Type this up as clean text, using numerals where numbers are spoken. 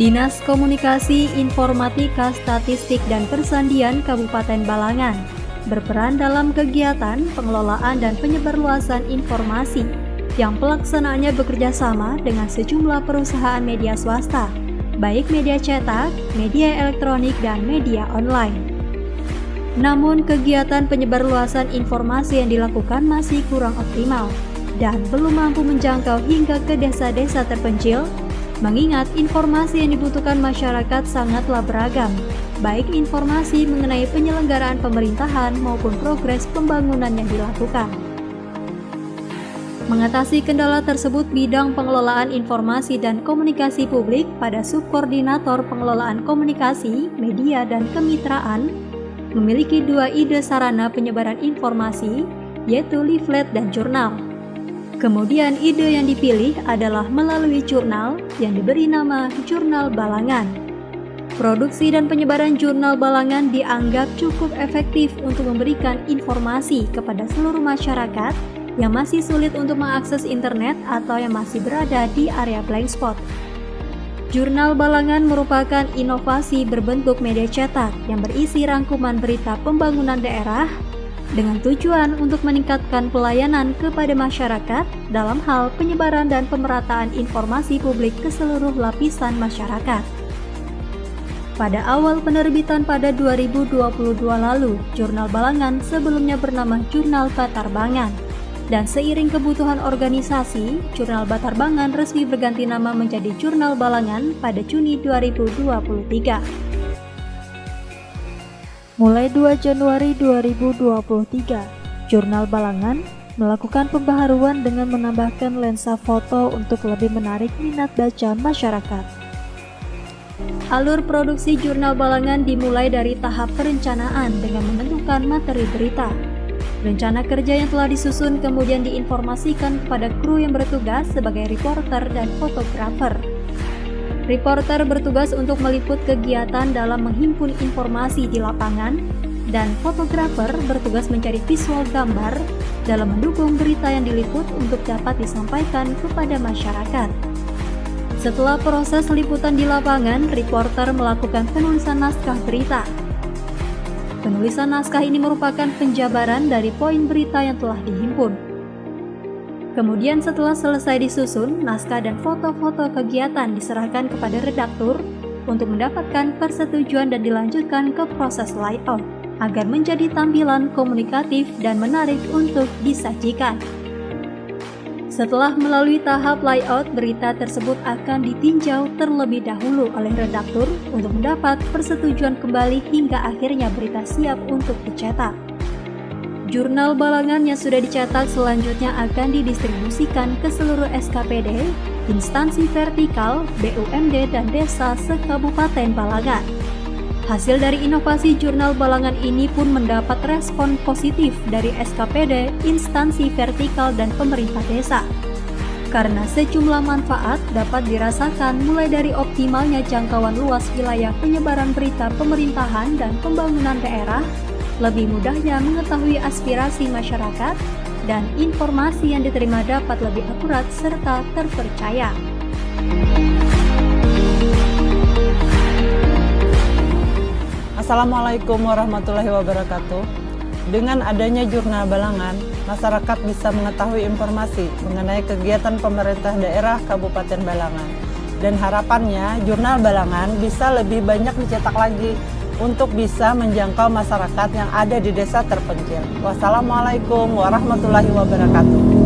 Dinas Komunikasi, Informatika, Statistik, dan Persandian Kabupaten Balangan berperan dalam kegiatan pengelolaan dan penyebarluasan informasi yang pelaksanaannya bekerja sama dengan sejumlah perusahaan media swasta, baik media cetak, media elektronik, dan media online. Namun, kegiatan penyebarluasan informasi yang dilakukan masih kurang optimal dan belum mampu menjangkau hingga ke desa-desa terpencil, mengingat informasi yang dibutuhkan masyarakat sangatlah beragam, baik informasi mengenai penyelenggaraan pemerintahan maupun progres pembangunan yang dilakukan. Mengatasi kendala tersebut, bidang pengelolaan informasi dan komunikasi publik pada Subkoordinator Pengelolaan Komunikasi, Media, dan Kemitraan memiliki dua ide sarana penyebaran informasi, yaitu leaflet dan jurnal. Kemudian ide yang dipilih adalah melalui jurnal yang diberi nama Jurnal Balangan. Produksi dan penyebaran Jurnal Balangan dianggap cukup efektif untuk memberikan informasi kepada seluruh masyarakat yang masih sulit untuk mengakses internet atau yang masih berada di area blank spot. Jurnal Balangan merupakan inovasi berbentuk media cetak yang berisi rangkuman berita pembangunan daerah dengan tujuan untuk meningkatkan pelayanan kepada masyarakat dalam hal penyebaran dan pemerataan informasi publik ke seluruh lapisan masyarakat. Pada awal penerbitan pada 2022 lalu, Jurnal Balangan sebelumnya bernama Jurnal Batarbangan, dan seiring kebutuhan organisasi, Jurnal Batarbangan resmi berganti nama menjadi Jurnal Balangan pada Juni 2023. Mulai 2 Januari 2023, Jurnal Balangan melakukan pembaharuan dengan menambahkan lensa foto untuk lebih menarik minat baca masyarakat. Alur produksi Jurnal Balangan dimulai dari tahap perencanaan dengan menentukan materi berita. Rencana kerja yang telah disusun kemudian diinformasikan kepada kru yang bertugas sebagai reporter dan fotografer. Reporter bertugas untuk meliput kegiatan dalam menghimpun informasi di lapangan, dan fotografer bertugas mencari visual gambar dalam mendukung berita yang diliput untuk dapat disampaikan kepada masyarakat. Setelah proses liputan di lapangan, reporter melakukan penulisan naskah berita. Penulisan naskah ini merupakan penjabaran dari poin berita yang telah dihimpun. Kemudian setelah selesai disusun, naskah dan foto-foto kegiatan diserahkan kepada redaktur untuk mendapatkan persetujuan dan dilanjutkan ke proses layout agar menjadi tampilan komunikatif dan menarik untuk disajikan. Setelah melalui tahap layout, berita tersebut akan ditinjau terlebih dahulu oleh redaktur untuk mendapat persetujuan kembali hingga akhirnya berita siap untuk dicetak. Jurnal Balangan yang sudah dicetak selanjutnya akan didistribusikan ke seluruh SKPD, instansi vertikal, BUMD, dan desa se-Kabupaten Balangan. Hasil dari inovasi Jurnal Balangan ini pun mendapat respon positif dari SKPD, instansi vertikal, dan pemerintah desa. Karena sejumlah manfaat dapat dirasakan mulai dari optimalnya jangkauan luas wilayah penyebaran berita pemerintahan dan pembangunan daerah, lebih mudahnya mengetahui aspirasi masyarakat, dan informasi yang diterima dapat lebih akurat serta terpercaya. Assalamualaikum warahmatullahi wabarakatuh. Dengan adanya Jurnal Balangan, masyarakat bisa mengetahui informasi mengenai kegiatan pemerintah daerah Kabupaten Balangan. Dan harapannya Jurnal Balangan bisa lebih banyak dicetak lagi untuk bisa menjangkau masyarakat yang ada di desa terpencil. Wassalamualaikum warahmatullahi wabarakatuh.